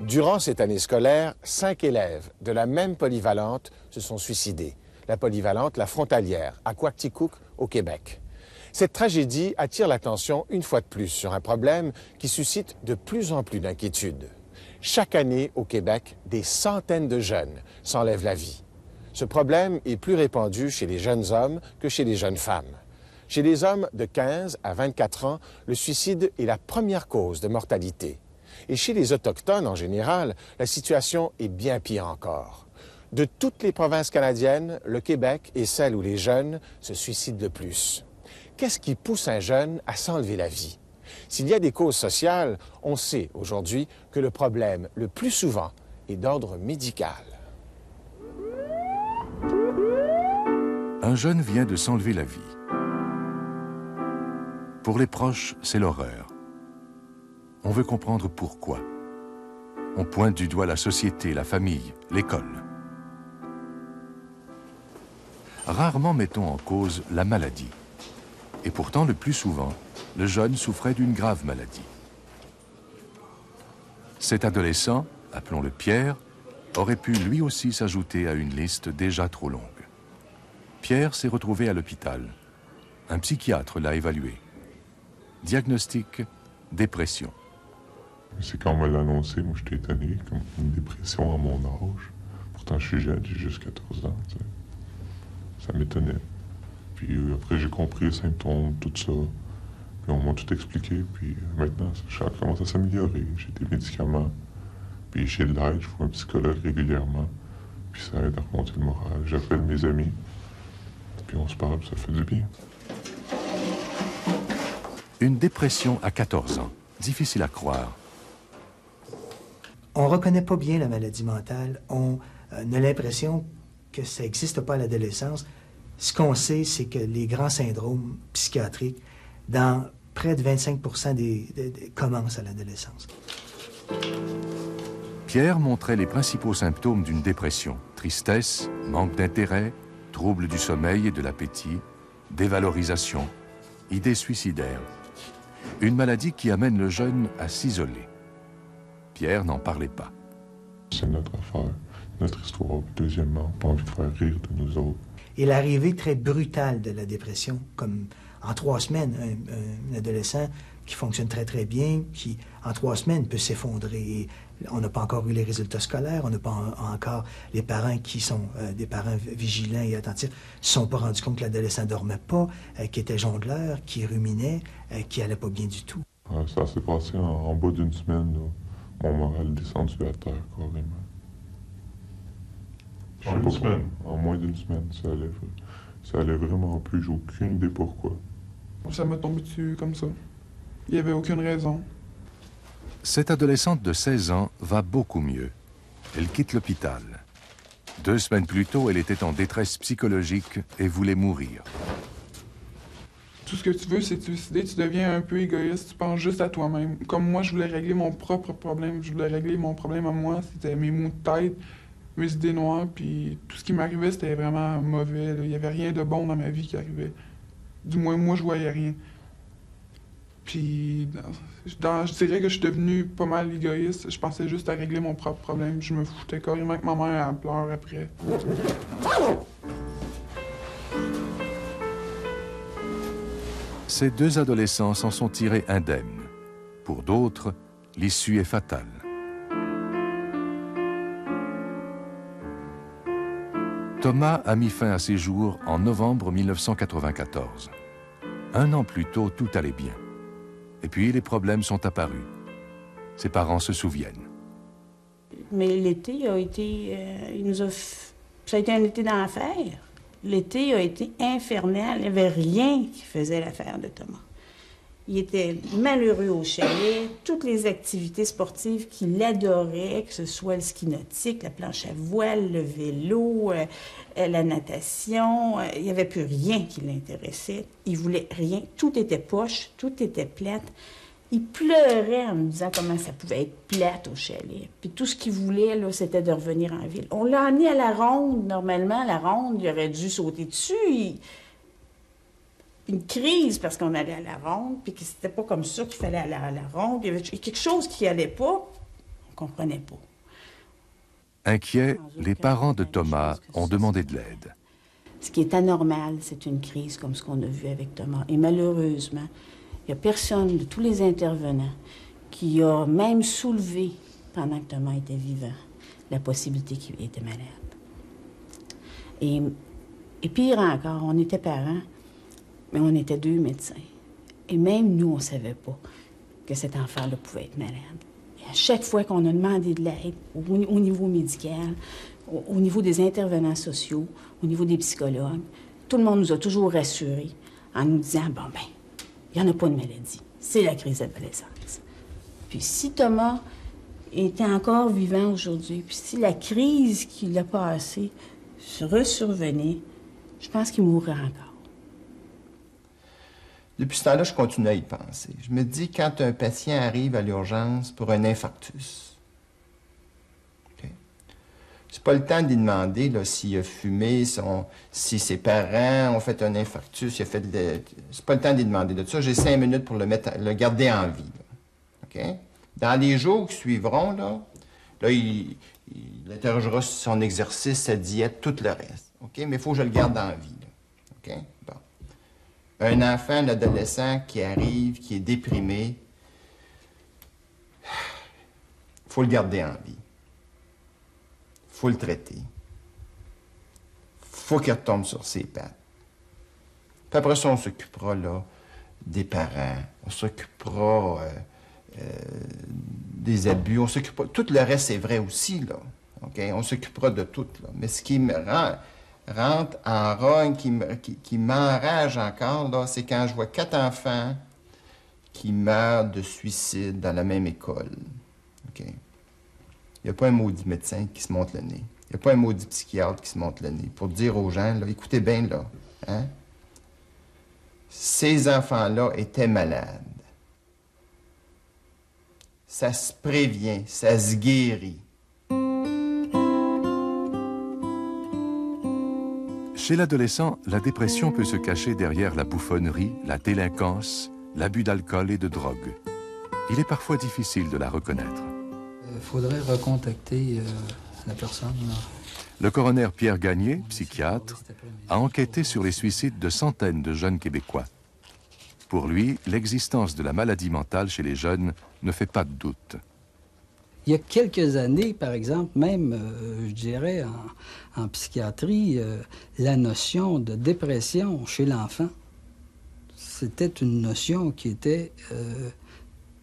Durant cette année scolaire, 5 élèves de la même polyvalente se sont suicidés. La polyvalente La Frontalière, à Coaticook, au Québec. Cette tragédie attire l'attention une fois de plus sur un problème qui suscite de plus en plus d'inquiétudes. Chaque année, au Québec, des centaines de jeunes s'enlèvent la vie. Ce problème est plus répandu chez les jeunes hommes que chez les jeunes femmes. Chez les hommes de 15 à 24 ans, le suicide est la première cause de mortalité. Et chez les Autochtones, en général, la situation est bien pire encore. De toutes les provinces canadiennes, le Québec est celle où les jeunes se suicident le plus. Qu'est-ce qui pousse un jeune à s'enlever la vie? S'il y a des causes sociales, on sait aujourd'hui que le problème, le plus souvent, est d'ordre médical. Un jeune vient de s'enlever la vie. Pour les proches, c'est l'horreur. On veut comprendre pourquoi. On pointe du doigt la société, la famille, l'école. Rarement mettons en cause la maladie. Et pourtant, le plus souvent, le jeune souffrait d'une grave maladie. Cet adolescent, appelons-le Pierre, aurait pu lui aussi s'ajouter à une liste déjà trop longue. Pierre s'est retrouvé à l'hôpital. Un psychiatre l'a évalué. Diagnostic, dépression. C'est quand on me l'a annoncé, moi j'étais étonné, comme une dépression à mon âge. Pourtant je suis jeune, j'ai juste 14 ans, tu sais. Ça m'étonnait. Puis après j'ai compris les symptômes, tout ça. Puis on m'a tout expliqué, puis maintenant ça commence à s'améliorer. J'ai des médicaments, puis j'ai de l'aide, je vois un psychologue régulièrement. Puis ça aide à remonter le moral. J'appelle mes amis, puis on se parle, ça fait du bien. Une dépression à 14 ans, difficile à croire. On ne reconnaît pas bien la maladie mentale. On a l'impression que ça n'existe pas à l'adolescence. Ce qu'on sait, c'est que les grands syndromes psychiatriques, dans près de 25% commencent à l'adolescence. Pierre montrait les principaux symptômes d'une dépression. Tristesse, manque d'intérêt, troubles du sommeil et de l'appétit, dévalorisation, idées suicidaires. Une maladie qui amène le jeune à s'isoler. Pierre n'en parlait pas. C'est notre affaire, notre histoire. Deuxièmement, pas envie de faire rire de nous autres. Et l'arrivée très brutale de la dépression, comme en 3 semaines, un adolescent qui fonctionne très, très bien, qui, en 3 semaines, peut s'effondrer. Et on n'a pas encore eu les résultats scolaires, on n'a pas encore les parents qui sont des parents vigilants et attentifs, ne se sont pas rendus compte que l'adolescent ne dormait pas, qui était jongleur, qui ruminait, qui allait pas bien du tout. Ça s'est passé en bas d'une semaine, là. Mon moral est descendu à terre, carrément. En une semaine? En moins d'une semaine, ça allait vraiment plus, j'ai aucune idée pourquoi. Ça m'a tombé dessus comme ça. Il n'y avait aucune raison. Cette adolescente de 16 ans va beaucoup mieux. Elle quitte l'hôpital. 2 semaines plus tôt, elle était en détresse psychologique et voulait mourir. Tout ce que tu veux, c'est te suicider, tu deviens un peu égoïste, tu penses juste à toi-même. Comme moi, je voulais régler mon propre problème, je voulais régler mon problème à moi, c'était mes maux de tête, mes idées noires, puis tout ce qui m'arrivait, c'était vraiment mauvais. Là. Il n'y avait rien de bon dans ma vie qui arrivait. Du moins, moi, je voyais rien. Puis, je dirais que je suis devenu pas mal égoïste. Je pensais juste à régler mon propre problème. Je me foutais carrément que ma mère elle pleure après. Ces 2 adolescents s'en sont tirés indemnes. Pour d'autres, l'issue est fatale. Thomas a mis fin à ses jours en novembre 1994. 1 an plus tôt, tout allait bien. Et puis, les problèmes sont apparus. Ses parents se souviennent. Mais l'été a été... Ça a été un été d'enfer. L'été a été infernal. Il n'y avait rien qui faisait l'affaire de Thomas. Il était malheureux au chalet. Toutes les activités sportives qu'il adorait, que ce soit le ski nautique, la planche à voile, le vélo, la natation, il n'y avait plus rien qui l'intéressait. Il voulait rien. Tout était poche, tout était plate. Il pleurait en me disant comment ça pouvait être plate au chalet. Puis tout ce qu'il voulait, là, c'était de revenir en ville. On l'a amené à la ronde. Normalement, la ronde, il aurait dû sauter dessus. Une crise parce qu'on allait à la ronde, puis que c'était pas comme ça qu'il fallait aller à la ronde. Il y avait quelque chose qui allait pas. ne comprenait pas. Inquiets, les parents de Thomas ont demandé de l'aide. Ce qui est anormal, c'est une crise comme ce qu'on a vu avec Thomas. Et malheureusement, il n'y a personne de tous les intervenants qui a même soulevé, pendant que Thomas était vivant, la possibilité qu'il était malade. Et pire encore, on était parents, mais on était 2 médecins. Et même nous, on ne savait pas que cet enfant-là pouvait être malade. Et à chaque fois qu'on a demandé de l'aide, au niveau médical, au niveau des intervenants sociaux, au niveau des psychologues, tout le monde nous a toujours rassurés en nous disant, bon, ben, il n'y en a pas de maladie. C'est la crise d'adolescence. Puis si Thomas était encore vivant aujourd'hui, puis si la crise qu'il a passée resurvenait, je pense qu'il mourrait encore. Depuis ce temps-là, je continue à y penser. Je me dis, quand un patient arrive à l'urgence pour un infarctus, okay, c'est pas le temps d'y demander s'il a fumé, si ses parents ont fait un infarctus, c'est pas le temps d'y demander de ça. J'ai 5 minutes pour le garder en vie. Okay? Dans les jours qui suivront, il interrogera sur son exercice, sa diète, tout le reste. Okay? Mais il faut que je le garde en vie. Okay? Bon. Un enfant, un adolescent qui arrive, qui est déprimé, il faut le garder en vie. Il faut le traiter. Il faut qu'il retombe sur ses pattes. Puis après ça, on s'occupera des parents, on s'occupera des abus, on s'occupera... Tout le reste, c'est vrai aussi, là. Okay? On s'occupera de tout, là. Mais ce qui me rentre en rogne, qui m'enrage encore, là, c'est quand je vois 4 enfants qui meurent de suicide dans la même école. Okay? Il n'y a pas un maudit médecin qui se monte le nez. Il n'y a pas un maudit psychiatre qui se monte le nez pour dire aux gens, là, écoutez bien, là, hein? Ces enfants-là étaient malades. Ça se prévient, ça se guérit. Chez l'adolescent, la dépression peut se cacher derrière la bouffonnerie, la délinquance, l'abus d'alcool et de drogue. Il est parfois difficile de la reconnaître. Il faudrait recontacter la personne. Là. Le coroner Pierre Gagné, psychiatre, a enquêté sur les suicides de centaines de jeunes Québécois. Pour lui, l'existence de la maladie mentale chez les jeunes ne fait pas de doute. Il y a quelques années, par exemple, même, je dirais, en psychiatrie, la notion de dépression chez l'enfant, c'était une notion qui était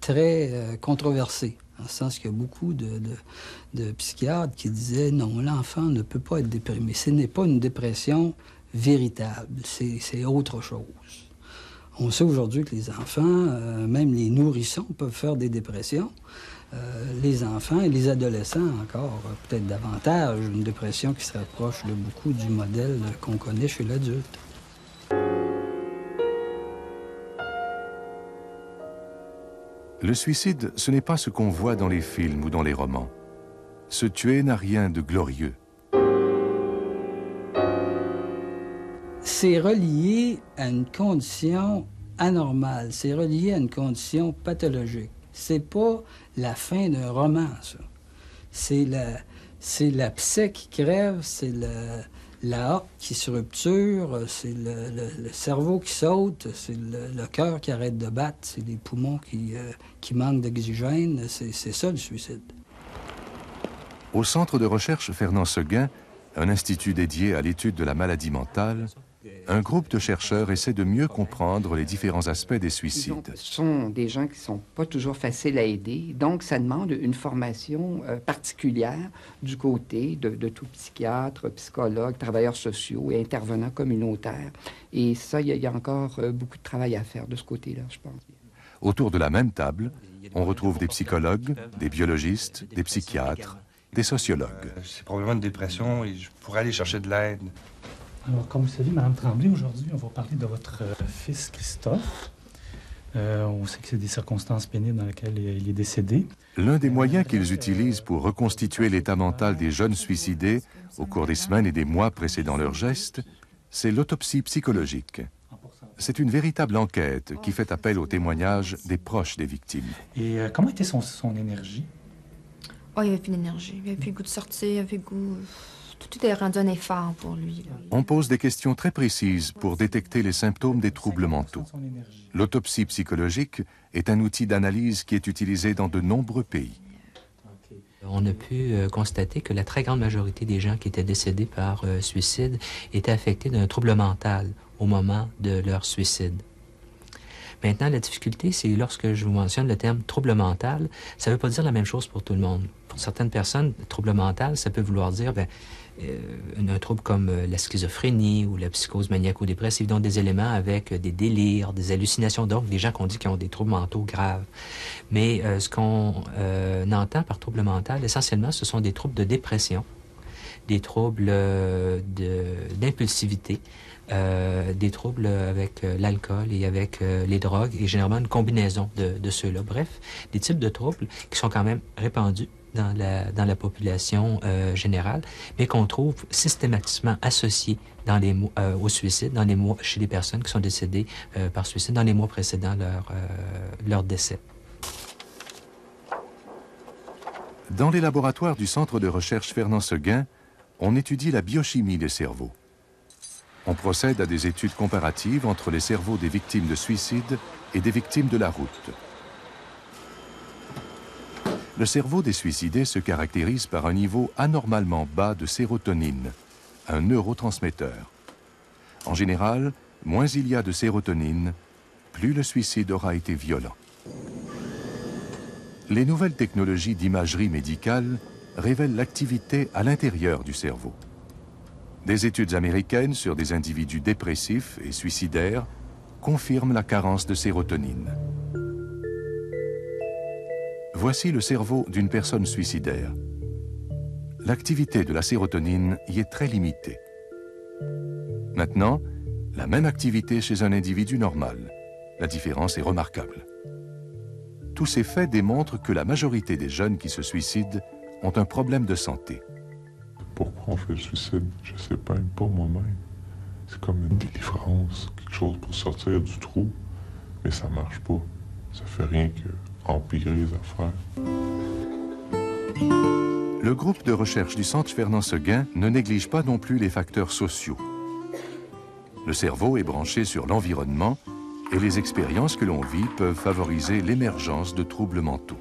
très controversée, dans le sens qu'il y a beaucoup de psychiatres qui disaient « Non, l'enfant ne peut pas être déprimé. Ce n'est pas une dépression véritable, c'est autre chose. » On sait aujourd'hui que les enfants, même les nourrissons, peuvent faire des dépressions. Les enfants et les adolescents, encore, peut-être davantage, une dépression qui se rapproche de beaucoup du modèle qu'on connaît chez l'adulte. Le suicide, ce n'est pas ce qu'on voit dans les films ou dans les romans. Se tuer n'a rien de glorieux. C'est relié à une condition anormale, c'est relié à une condition pathologique. C'est pas la fin d'un roman, ça. C'est la psyché qui crève, c'est la harpe qui se rupture, c'est le cerveau qui saute, c'est le cœur qui arrête de battre, c'est les poumons qui manquent d'oxygène. C'est ça, le suicide. Au Centre de recherche Fernand Seguin, un institut dédié à l'étude de la maladie mentale, un groupe de chercheurs essaie de mieux comprendre les différents aspects des suicides. Ce sont des gens qui ne sont pas toujours faciles à aider, donc ça demande une formation particulière du côté de tout psychiatre, psychologue, travailleurs sociaux et intervenants communautaires. Et ça, il y a encore beaucoup de travail à faire de ce côté-là, je pense. Autour de la même table, on retrouve des psychologues, des biologistes, des psychiatres, des sociologues. C'est probablement une dépression et je pourrais aller chercher de l'aide. Alors, comme vous savez, Mme Tremblay, aujourd'hui, on va parler de votre fils Christophe. On sait que c'est des circonstances pénibles dans lesquelles il est décédé. L'un des moyens qu'ils utilisent pour reconstituer l'état mental des jeunes suicidés au cours des semaines et des mois précédant leur geste, c'est l'autopsie psychologique. C'est une véritable enquête qui fait appel aux témoignages des proches des victimes. Et comment était son énergie? Oh, il n'y avait plus d'énergie, il n'y avait plus le goût de sortir, il n'y avait plus le goût... Tout était rendu un effort pour lui. Là. On pose des questions très précises pour détecter les symptômes des troubles mentaux. L'autopsie psychologique est un outil d'analyse qui est utilisé dans de nombreux pays. On a pu constater que la très grande majorité des gens qui étaient décédés par suicide étaient affectés d'un trouble mental au moment de leur suicide. Maintenant, la difficulté, c'est lorsque je vous mentionne le terme trouble mental, ça ne veut pas dire la même chose pour tout le monde. Pour certaines personnes, trouble mental, ça peut vouloir dire un trouble comme la schizophrénie ou la psychose maniaco-dépressive, donc des éléments avec des délires, des hallucinations, donc des gens qu'on dit qui ont des troubles mentaux graves. Mais ce qu'on entend par trouble mental, essentiellement, ce sont des troubles de dépression, des troubles d'impulsivité, des troubles avec l'alcool et avec les drogues, et généralement une combinaison de ceux-là. Bref, des types de troubles qui sont quand même répandus dans la population générale, mais qu'on trouve systématiquement associés au suicide chez les personnes qui sont décédées par suicide dans les mois précédant leur décès. Dans les laboratoires du Centre de recherche Fernand-Séguin, on étudie la biochimie des cerveaux. On procède à des études comparatives entre les cerveaux des victimes de suicide et des victimes de la route. Le cerveau des suicidés se caractérise par un niveau anormalement bas de sérotonine, un neurotransmetteur. En général, moins il y a de sérotonine, plus le suicide aura été violent. Les nouvelles technologies d'imagerie médicale révèlent l'activité à l'intérieur du cerveau. Des études américaines sur des individus dépressifs et suicidaires confirment la carence de sérotonine. Voici le cerveau d'une personne suicidaire. L'activité de la sérotonine y est très limitée. Maintenant, la même activité chez un individu normal. La différence est remarquable. Tous ces faits démontrent que la majorité des jeunes qui se suicident ont un problème de santé. Pourquoi on fait le suicide? Je ne sais même pas moi-même. C'est comme une délivrance, quelque chose pour sortir du trou, mais ça ne marche pas. Ça fait rien que empirer les affaires. Le groupe de recherche du Centre Fernand-Séguin ne néglige pas non plus les facteurs sociaux. Le cerveau est branché sur l'environnement et les expériences que l'on vit peuvent favoriser l'émergence de troubles mentaux.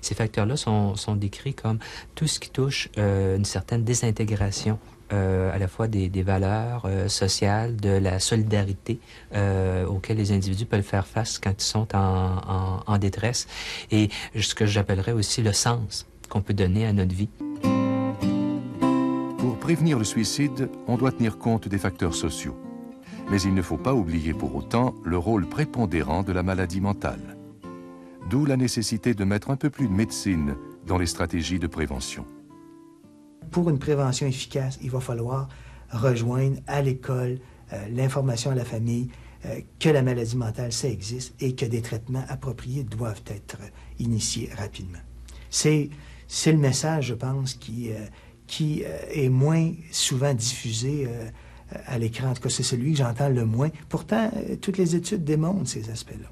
Ces facteurs-là sont décrits comme tout ce qui touche une certaine désintégration à la fois des valeurs sociales, de la solidarité auxquelles les individus peuvent faire face quand ils sont en détresse, et ce que j'appellerais aussi le sens qu'on peut donner à notre vie. Pour prévenir le suicide, on doit tenir compte des facteurs sociaux. Mais il ne faut pas oublier pour autant le rôle prépondérant de la maladie mentale. D'où la nécessité de mettre un peu plus de médecine dans les stratégies de prévention. Pour une prévention efficace, il va falloir rejoindre à l'école l'information à la famille que la maladie mentale, ça existe et que des traitements appropriés doivent être initiés rapidement. C'est le message, je pense, qui est moins souvent diffusé à l'écran. En tout cas, c'est celui que j'entends le moins. Pourtant, toutes les études démontrent ces aspects-là.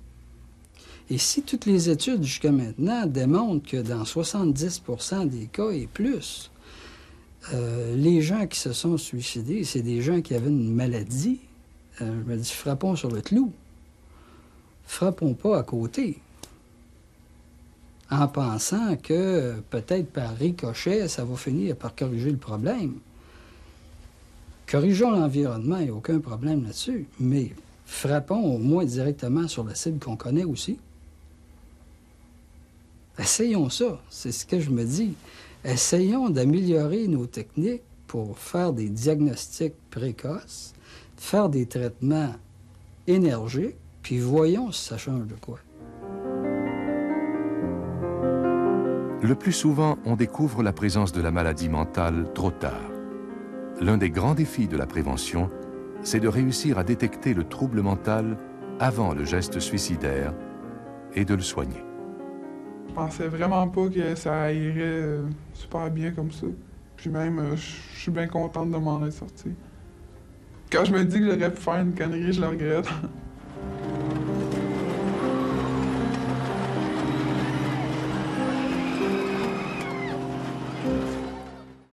Et si toutes les études jusqu'à maintenant démontrent que dans 70% des cas et plus, les gens qui se sont suicidés, c'est des gens qui avaient une maladie, je me dis, frappons sur le clou. Frappons pas à côté. En pensant que peut-être par ricochet, ça va finir par corriger le problème. Corrigeons l'environnement, il n'y a aucun problème là-dessus, mais frappons au moins directement sur la cible qu'on connaît aussi. Essayons ça, c'est ce que je me dis. Essayons d'améliorer nos techniques pour faire des diagnostics précoces, faire des traitements énergiques, puis voyons si ça change de quoi. Le plus souvent, on découvre la présence de la maladie mentale trop tard. L'un des grands défis de la prévention, c'est de réussir à détecter le trouble mental avant le geste suicidaire et de le soigner. Je pensais vraiment pas que ça irait super bien comme ça. Puis même, je suis bien contente de m'en être sorti. Quand je me dis que j'aurais pu faire une connerie, je le regrette. là.